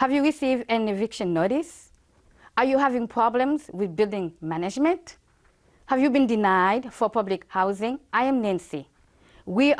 Have you received an eviction notice? Are you having problems with building management? Have you been denied for public housing? I am Nancy. We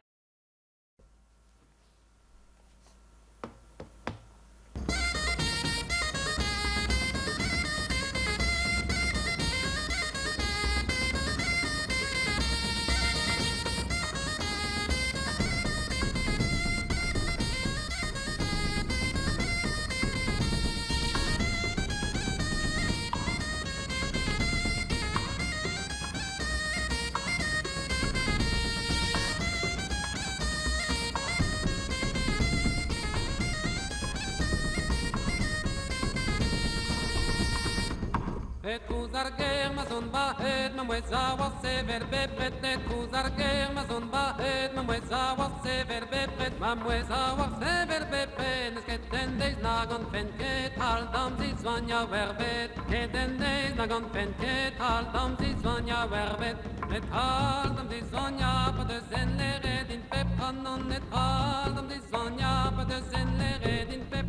Et kuzarger mazon bahet mamweza wase verbebet et kuzarger mazon bahet mamweza wase verbebet mamweza wase verbebet sketen des nagon penket al dam zi zwanja verbet sketen des nagon penket al dam zi zwanja verbet et al dam zi zwanja pa de zenle redin pep kanon et al dam zi zwanja pa de zenle redin pep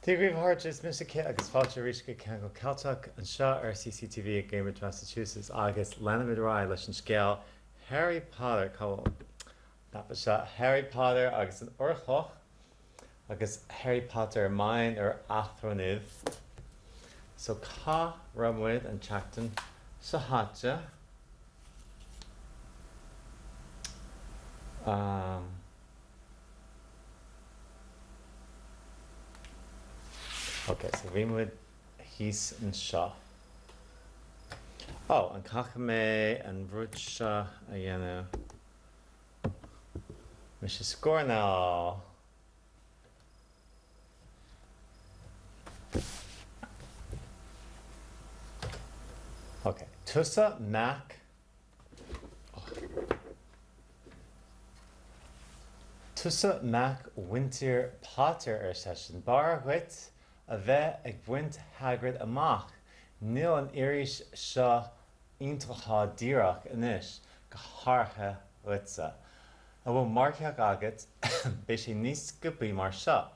Tígríomh Harges Michigan agus fáilte ríisce cean go Calteach an seo ar CCTV a Cambridge, Massachusetts agus Leonard Rye leis an scéal Harry Potter có napa seo Harry Potter agus an orchoch agus Harry Potter main ar athrónibh. So cá ramuid an teachtain sa háte. Okay, so bhímuid hís an seo. Oh, an cacha mé an bhruid seo a dhéanamh. Mi sé scór ná. Okay, tusa Mac. Tusa Mac Winter Potter ar session bar huit. A bheith ag bhaint Hagrid amach, níl an éiris seo iontalcha díreach inis go háirithe litsa. A bhfuil marceach agat, bé sé níos scopaí mar seo.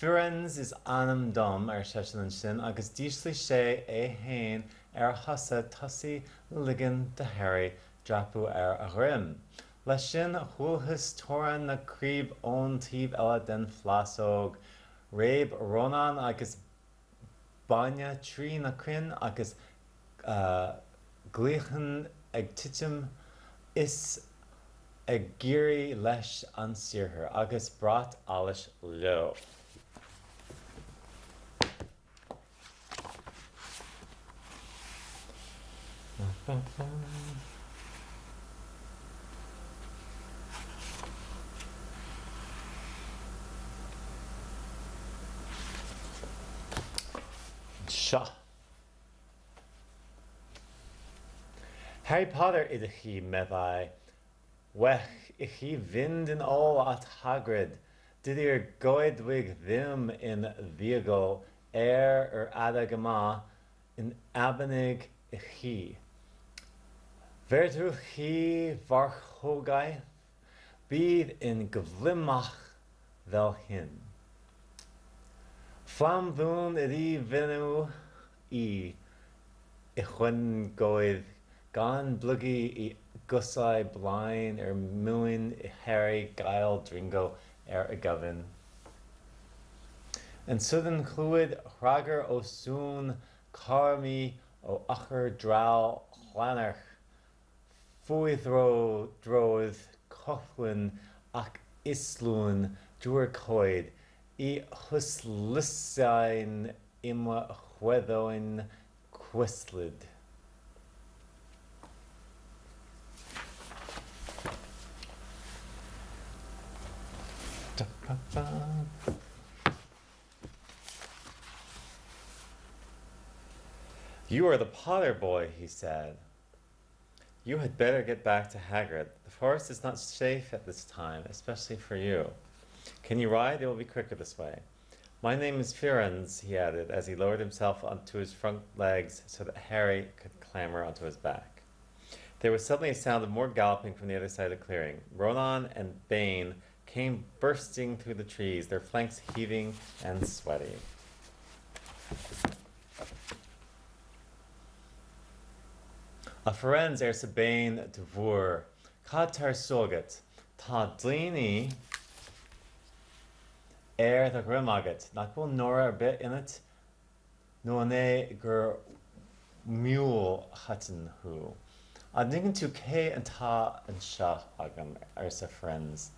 Firenze is anam dom ar seisean an sin agus díoslí sé é hain ar thosa tosaí ligean de Harry drapú ar a rím. Leis sin thuúlthas tóran na críb ón tíb eile den phlasóg. Réib Ronan agus baine trí na crin agus gluchan ag titim is ag géirí leis an siarthar agus brat alais leo. Seo. Harry Potter idachí meddai. Wech ichi vind in all at Hagrid. Didir goidwig them in Viago ar adagama in Abanig ichi. Vertu chi varchogai bid in gvlimach vel hin. Flamboon idí venu I chun goid gan bluggy I gusai blind muin I Harry Gael Dringo a govin. And southern chluid rager o soon carmi o acher drow hlanarch fuithro droth cochlin ach islun duercoid I huslissain imma chwedoin quistlid. You are the Potter boy, he said. You had better get back to Hagrid. The forest is not safe at this time, especially for you. Can you ride? It will be quicker this way. My name is Firenze, he added, as he lowered himself onto his front legs so that Harry could clamber onto his back. There was suddenly a sound of more galloping from the other side of the clearing. Ronan and Bane came bursting through the trees, their flanks heaving and sweaty. A friends er sabain devor, katar soget, ta dlini the grimaget, not will nora a bit in it, no ne gur mule hutton who. A ningen to ke and ta and sha agam sa friends.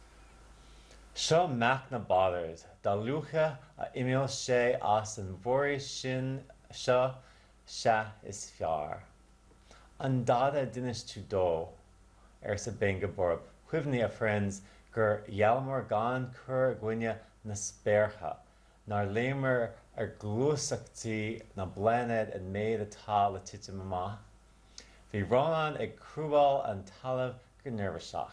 Sha mac na bothers, da lucha a imil she as and vori shin sha is fiar. An dada dinis to do, sa benga borb, quivni a friends, gur yalmor gan cur gwynia na sperha, nar lemer glusakti na blened and made a tal titimama. Vi ronan cruel and talav gur nervashach.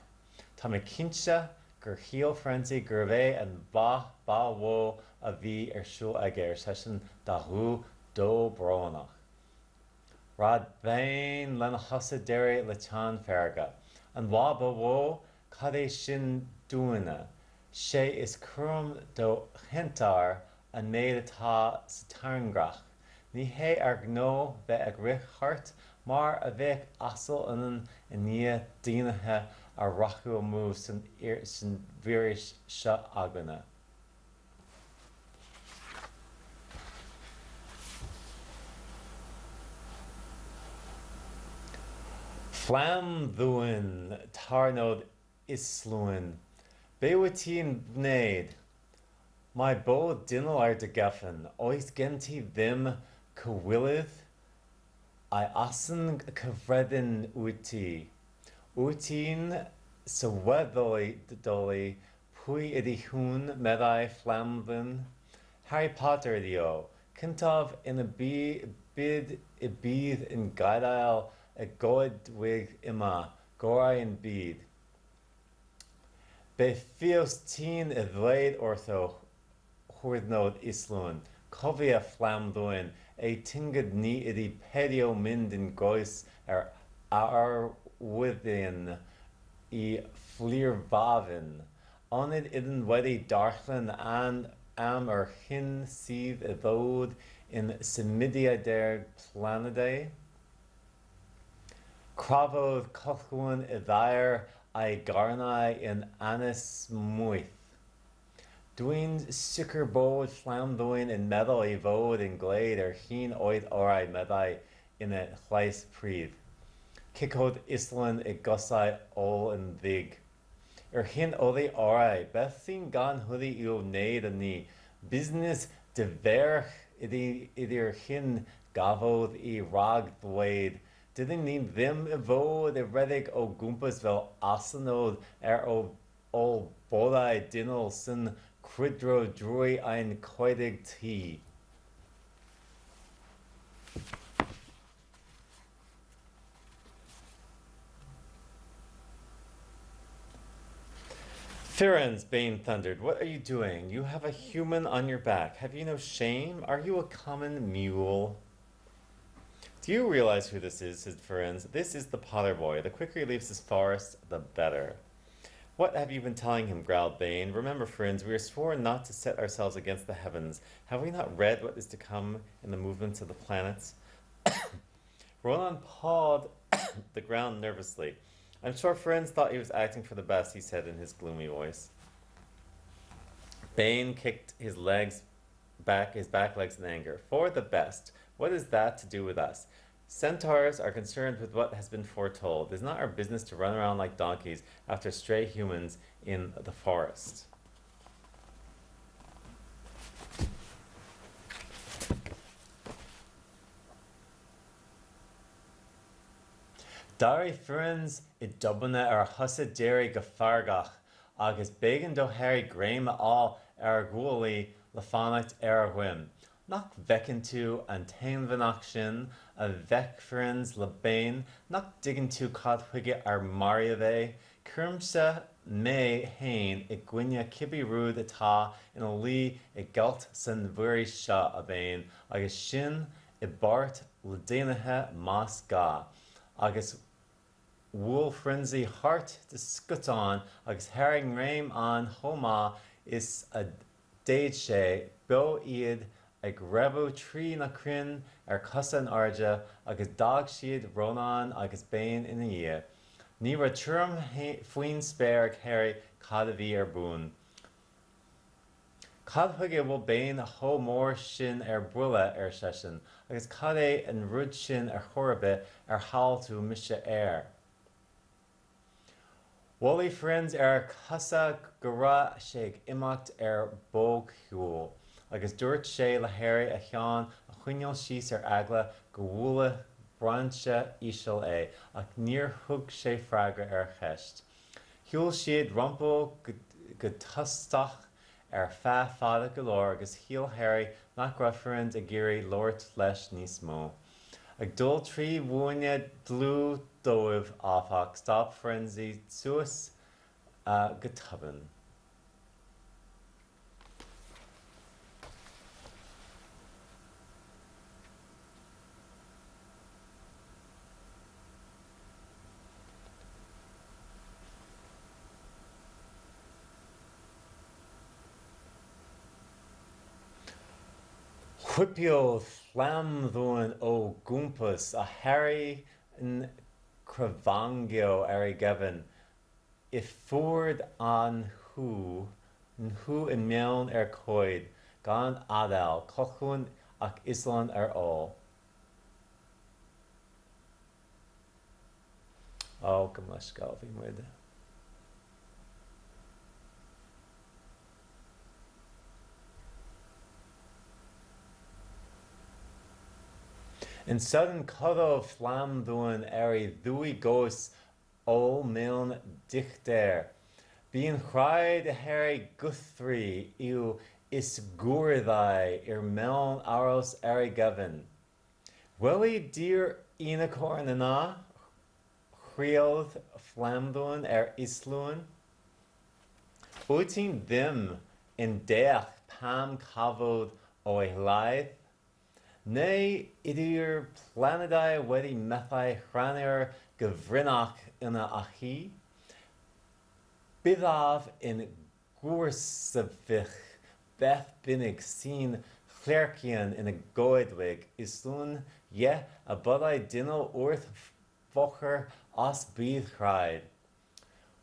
Tamakincha gur heel frenzy gurve and ba wo a vi shul ager session da hu do bronach. Rad vain len hasadere lechan ferga, and waba wo kade shin duina, she is krum do hentar and made a ta satarngrach. Ni he gno be rich hart, mar a vek asel and nia dinahe a rachu move sin virish sha agana. Flam dhuin tarnod isluin, bewatin bneid, my bo dinel ar de geffen, ois genti vim kawilith, I asen kavredin uti, utin sawedoi doli, pui idihun medai flamvin, Harry Potter dio, kintav in a bid ibid in gaidal, a god wig ima, gorai and bead. Be fios teen evade ortho, hordnod islun, covia flamduin, a tinged ni idi pedio mind in gois ar within e flir vavin. Onid idin wedi darchlin and am hin sieve evode in simidia der planidae. Kravod Kothwun Ivair I Garnai in Anis Muith. Duin Sicker Bod Flamdoin in Medal Evode in Glade Heen Oid Orai Medai in a Chleis Priv. Kikod Islan I Gosai Ol in Vig. Hin Oli Orai Bethin Gan Hudi Il Nade and Ni Business de Verch idir Hin Gavod I Rag Blade. Didn't need them evo the redig o gumpas vel asanod o ol bodai dinol sin cridro drui ein koidig tea. Firen's Bane thundered, what are you doing? You have a human on your back. Have you no shame? Are you a common mule? Do you realize who this is, said Firenze? This is the Potter Boy. The quicker he leaves this forest, the better. What have you been telling him? Growled Bane. Remember, Firenze, we are sworn not to set ourselves against the heavens. Have we not read what is to come in the movements of the planets? Ronan pawed the ground nervously. I'm sure Firenze thought he was acting for the best, he said in his gloomy voice. Bane kicked his back legs in anger. For the best. What is that to do with us? Centaurs are concerned with what has been foretold. It is not our business to run around like donkeys after stray humans in the forest. Dari Firenze I dubna husa deri gafargach agus began do Harry Graham all guali lafanacht whim. Nach vekentu an tainvanach sin a vec Firenze lebain nach digentu codhuige mariave Kirmsa me hain I gwynia kibi rud atá in a lee I galt san vuri sha a bain agus sin I bart ledinahe mas ga agus wool frenzy heart de scuton agus herring raim an homa is a déid sé bo iad ag raibh trí na crin cusan arja agus dag siad Ronan agus Bain ina dhé. Ní ra tuam faoin spéir ag Harry cad a bhí ar bún. Cad thuige bhfuil Bain a thomór sin ar buile ar sesin, agus cad é an rud sin ar chorbe ar háil tú mise air. Wally friends ar casa go raibh sé ag imeacht ar bóg shiúil, agus dúirt sé le Harry a cheann a chuineáil síos ar eagla go bhfuil brannte íseal é, ach níor thug sé freagra ar cheist. Shiúil siad rompo go tustach ar feadh fada go leor agus shiel Harry nach raibh friend a géirí Lord leis níos mó. Ag dul trí bhuaine dlú dóibh áfach stop frenzy suas go tuban. Whipio flamdhuan ó gúmpas a Harry in Cravangio ar Gavin. I ford an hu in mewn ar coid, gan adal, cochun ac islan ar all. Oh, gymysgal fi mwyd. In sudden coddo flam dúin ari ddwy gos ó miln dichter. Bíon chraid a Harry Guthrie yw is gwrddai miln aros ari Gavin. Welly dear unicorn yna, chriodd flamdún islún. Wyt ti'n ddim in deach pam cafod o'i laeth? Nei idir planedau wedi methau chranir gyfrinach yna achi. Byddaf in gwrsafich beth binnig sy'n chlercian in y goedwig islwn a byddai dynol wrth focher as bydd chraid.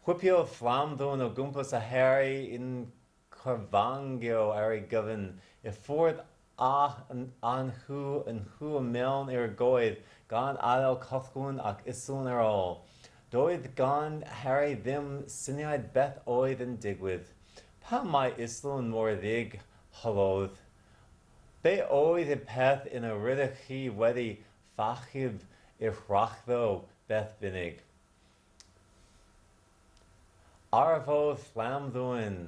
Whipio flamdwn o gwmpas a Harry in Carvangio ar gyfyn I ffordd an hu a mewn goedd gan adel cochwn ac islwn ar all. Doedd gan Harry ddim syniad beth oedd yn digwydd. Pa mai islwn mor ddig halodd? Be oedd y peth yn y rydych chi wedi fachib i'r rachddo beth bynig? Arfodd flamddwyn.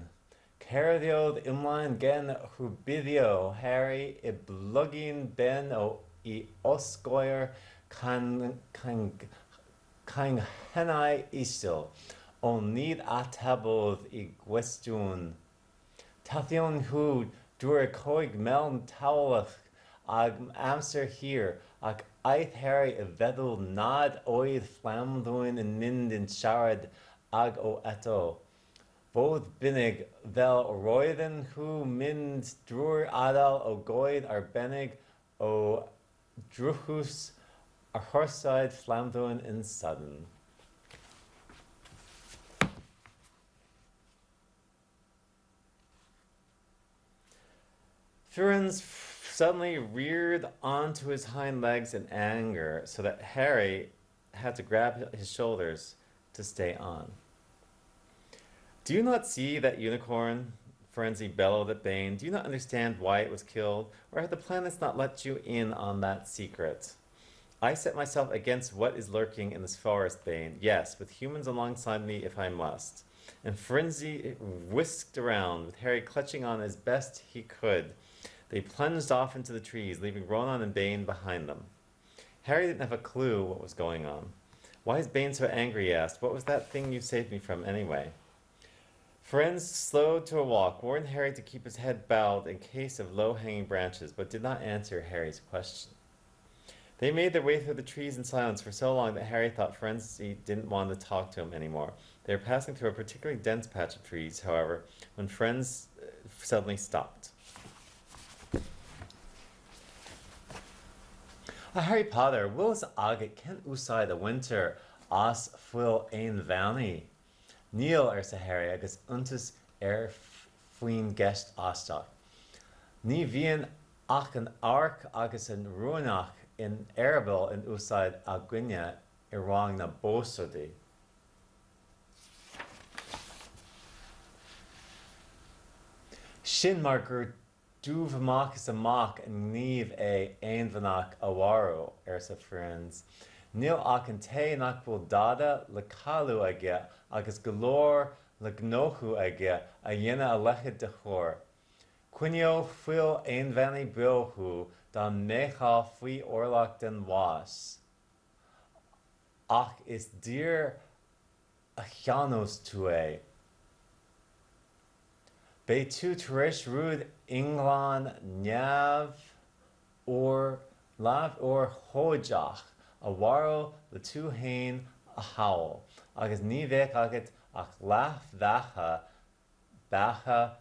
Cerdiodd ymlaen gen rhywbyddio Harry I blugin ben I osgoer can hennau isel, on nid atebodd I gwestiwn. Tathion hw drwy'r coig mewn tawlach ag amser hir ac aeth Harry y feddwl nad oedd flamddwyn yn mynd yn siarad ag o eto. Fodd bynig fel roedden nhw mynd drwy'r adael o goed arbennig o drwchws a horside flamddwyn yn sudden. Firenze suddenly reared onto his hind legs in anger so that Harry had to grab his shoulders to stay on. Do you not see that unicorn? Firenze bellowed at Bain. Do you not understand why it was killed? Or have the planets not let you in on that secret? I set myself against what is lurking in this forest, Bain. Yes, with humans alongside me if I must. And Firenze whisked around, with Harry clutching on as best he could. They plunged off into the trees, leaving Ronan and Bain behind them. Harry didn't have a clue what was going on. Why is Bain so angry, he asked. What was that thing you saved me from anyway? Firenze slowed to a walk, warned Harry to keep his head bowed in case of low-hanging branches, but did not answer Harry's question. They made their way through the trees in silence for so long that Harry thought Frenzy didn't want to talk to him anymore. They were passing through a particularly dense patch of trees, however, when Friends suddenly stopped. Harry Potter, Willis agate ken úsáid a winter as fuil ein bheannaí. Níl sa Harry agus untas faoin gceist ásteach. Ní bhíonn ach an arc agus an ruúnach in Erebor in úsáid a gcuine I rang na bósadaí. Sin mar gur dúmh amach is amach an gníomh aonmhanach a mharú sa Friends. Níl ach an té nach bhfuil dada le calú aige agus golóir le gnóchu aige a dhéine a leichead de chóir. Cuinneó fuil aonmheannaí beothú don méachá faoi orlach den mhás. Ach is dír a cheannos tú é. Bé tú tuéis rúd Ingláin neamh lámh ó hóideach a mharú le tú hain a hail, agus ní bheadh agat ach leath bheatha beatha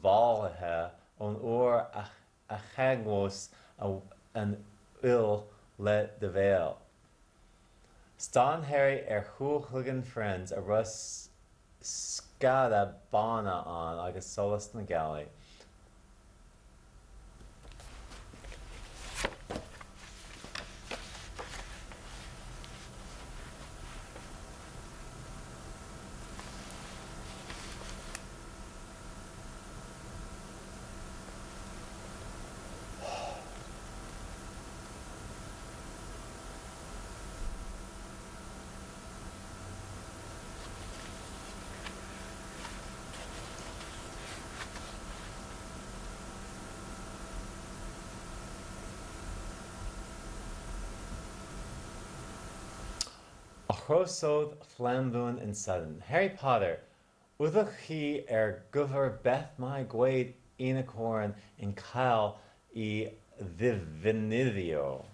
bhálaithe ón uair a cheangmhos an uil le de bhéal. Stan Harry chúchluigeann Friends a rus scada bána an agus solas na gallaí. Chrosód flamboon in sudden. Harry Potter, udach chi gover beth mai gwaid unicorn in Kyle I Divinivio.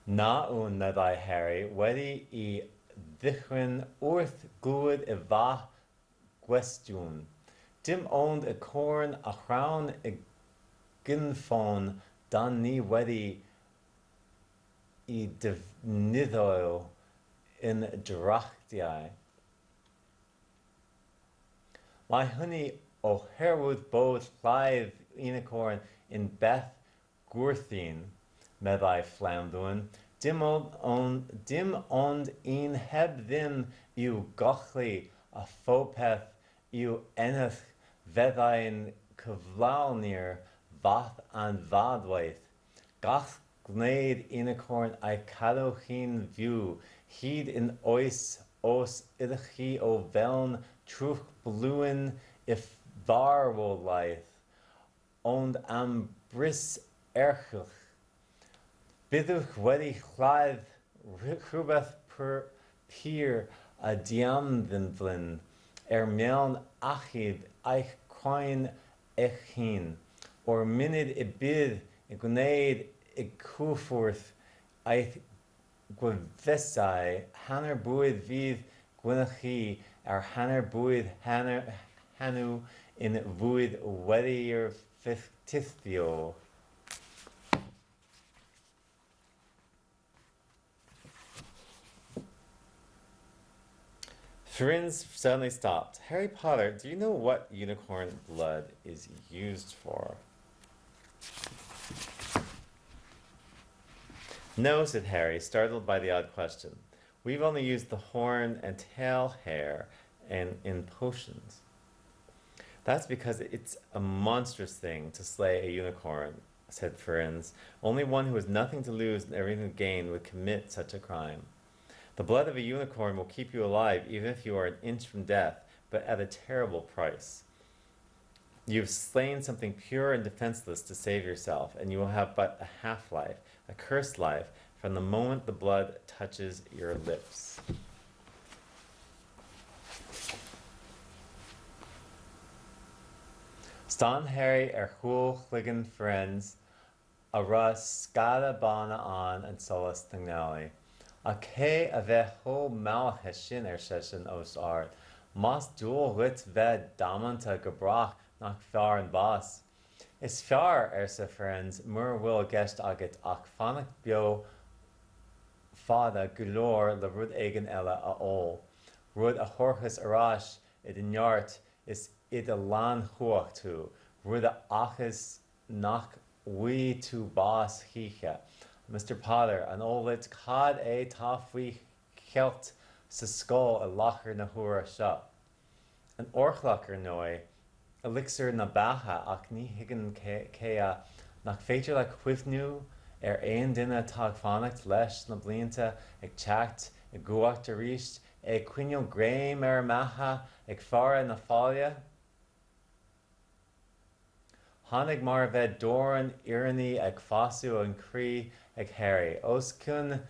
Na un nadai Harry, wedi I dichrin orth good I va gwestiwn. Dim owned a corn a crown a ginfon dan ni wedi I defnyddio in drachtiau. Mae hynny o herwood bod live unicorn in Beth Gwrthyn, meddai Flamdwyn, dim ond un heb ddim yw gochli a phopeth yw ennych feddai'n cyflawnir fath an fadwaith. Gach gwneud unicorn a'i cadw chi'n fyw, hyd in oes os ydych chi o fewn trwch blwyn if farwolaeth, ond am bris erchwch. Byddwch wedi chlaidd rhywbeth pyr a diamddynflyn, mewn achub eich croen eich hun, o'r munud y bydd y gwneud y cwffwrdd eich gwefusau, hanner bwyd fydd gwynnych chi hanner bwyd hanw in fwyd wedi'r ffitithio. Friends suddenly stopped. Harry Potter, do you know what unicorn blood is used for? No, said Harry, startled by the odd question. We've only used the horn and tail hair in potions. That's because it's a monstrous thing to slay a unicorn, said Firenze. Only one who has nothing to lose and everything to gain would commit such a crime. The blood of a unicorn will keep you alive even if you are an inch from death, but at a terrible price. You've slain something pure and defenseless to save yourself, and you will have but a half-life, a cursed life, from the moment the blood touches your lips. Stan Harry Chul Chligan Friends a ra scada bana an and solas tangnali. A cé a bheith ho malach sin session os art. Mas dual lit ved damanta gebrach nach fear an bas. Is fear sa friends, mur will guest agit ach fanach bio fada gulor le rud eigen ella a all. Rud a horchus arash id in yart is id a lan huach tu. Rud a achis nach we to bas hicha. Mr. Potter, an olit cad e tafwi kelt sa skull a lacher na hura sha. An orchlacher noi, elixir na baha ach ni higan kea nach féidir le cuimhnú ein duine tag fannacht leis na blianta ag teacht ag guacht a ríist ag cuineal gréim maithe ag fara na fáile. Tháinig mar bheith dóran iarraní ag fasú an crí ag Harry. Os cún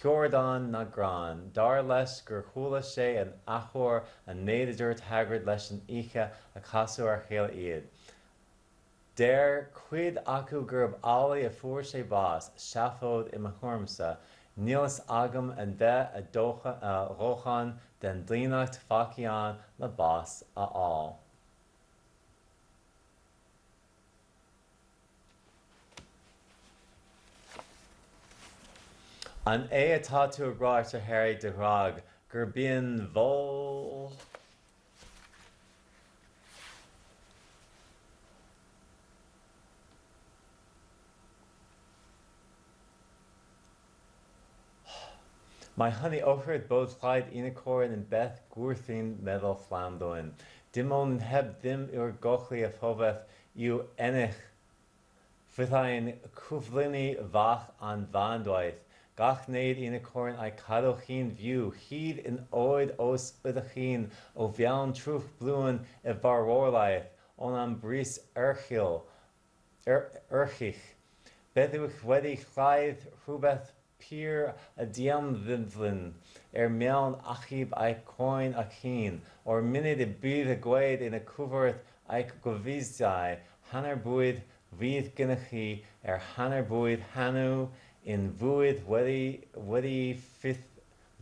Jordan na gran, dar leis gur chúla sé an achor an néidir Hagrid leis an ihe a casú ar chéile iad. Der cuid acu gurb ali a fuair sé bás, seafód I thurmsa, nílas agam an bheith a róchan den blionacht facián le bás a all. An é atá tú a gráit a Harry de Rag, gur bíonn bhol. My honey offered both Clyde Inicorin and Beth Gurthin medal flamdoin. Dimon heb dim ur gochli a foveth you enich. Fithain kuflini vach an vandwaith. Gach neid Inicorin I cadochin view. Heed in oid os udachin o vian truch bluen e varorlaith. On am bris urchil. Urchich. Bethuch wedi Clyde Rubeth Pier a diam vinflin, mewn achib I coin a keen, or minute a bydd a gwaed in a coverth I govizai, hanner buid vydd gynachi, hanner buid hanu in vuid wedi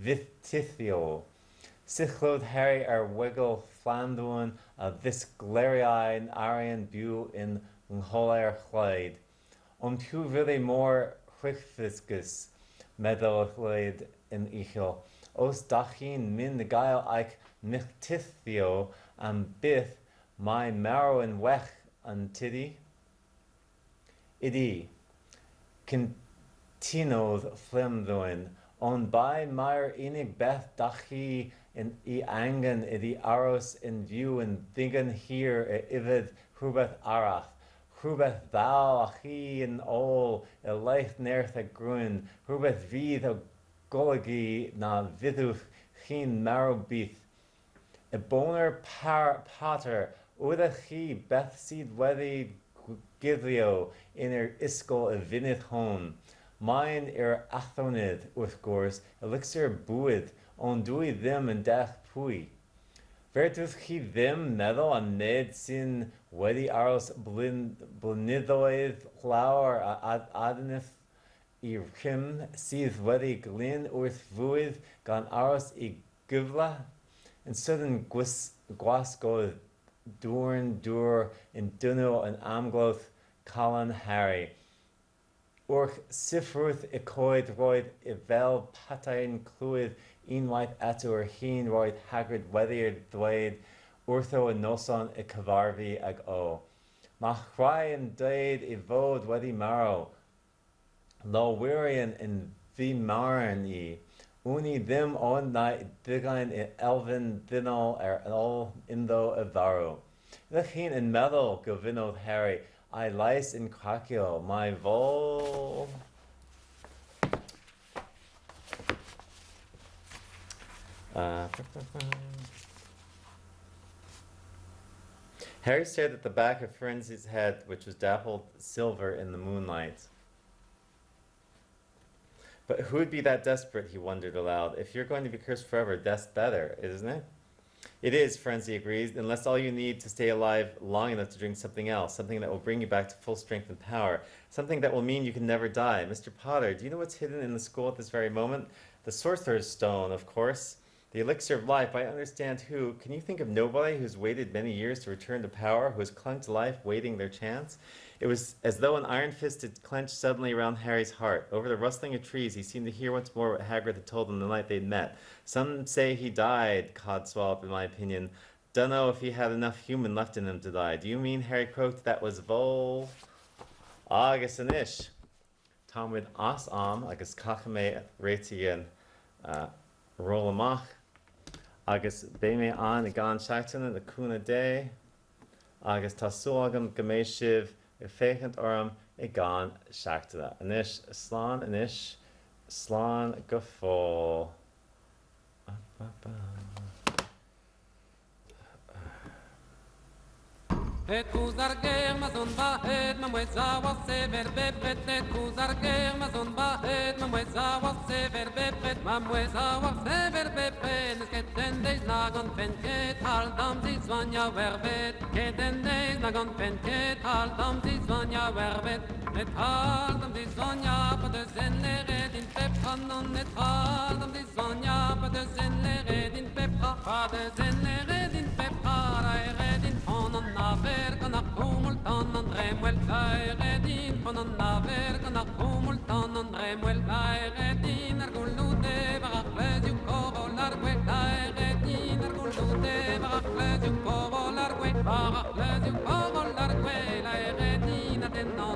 vithithio. Sichlod Harry wiggle flanduan a vis gleriai in arian bu in ngholer chlide. Tu really more quickfiscus. Medalchlid in Ichil. Os dachin min the gael ike michtithio and bith my marrow and wech and tiddy. Idi. Continoth flimdoin. On by myr inig beth dachi in I angan idi aros in view and digan here ivid hubeth arach. Rhywbeth thou a chi in all y leith nerth a grwn, rhywbeth fydd o golygu na fyddwch chi'n marw byth. Y boner pater, wydda chi beth sydd wedi gyddio in isgol y funud hon. Mae'n athonydd, wrth gwrs, elixir bwyd, ond dwi ddim yn dech pwy. Verdwch chi ddim meddwl am nid sy'n wedi aros blynyddoedd llawer a adnydd I rhym sydd wedi glyn wrth fwydd gan aros I gyfle yn sydyn gwasgoedd dŵr yn dynol yn amglodd Calan Harry. Wrth sifrwydd y coed roedd I fel patau'n clwydd unwaith eto ar hyn roedd Hagrid weddi'r dweud wrtho y noson y cyfarfu ag o. Mae rhai yn dweud I fod wedi marw. Lo wirion yn fi marn I. Uni ddim ond na digain I elfen ddynol ôl inddo y farw. Ydych chi'n yn meddwl gofynodd Harry a'i lais yn cracio mae fol... Harry stared at the back of Firenze's head, which was dappled silver in the moonlight. But who would be that desperate, he wondered aloud. If you're going to be cursed forever, that's better, isn't it? It is, Frenzy agrees, unless all you need to stay alive long enough to drink something else, something that will bring you back to full strength and power, something that will mean you can never die. Mr. Potter, do you know what's hidden in the school at this very moment? The Sorcerer's Stone, of course. The elixir of life, I understand who. Can you think of nobody who's waited many years to return to power, who has clung to life, waiting their chance? It was as though an iron fist had clenched suddenly around Harry's heart. Over the rustling of trees, he seemed to hear once more what Hagrid had told him the night they'd met. Some say he died, Codswallop, in my opinion. Dunno if he had enough human left in him to die. Do you mean, Harry croaked, that was Vol? Agus an ish. Támuid as am, agus cachame réitian rolamach. Agus béime an I gan seachtainna the cúna dé. Agus tá súlagam gaméisiv I féchant orm I gan seachtainna. Anish, slán go fóil. Et kuzarger mazon bahet mamweza wasever bepet et kuzarger mazon bahet mamweza wasever bepet mamweza wasever bepet sketen des nagon penket haldam dis vanya verbet sketen des nagon penket haldam dis vanya verbet et haldam dis vanya pa de zenleret in pep kanon et haldam dis vanya pa de zenleret in pep pa de zenleret in pep red in on naver kan ak komult an dremwel redin von an naver kan ak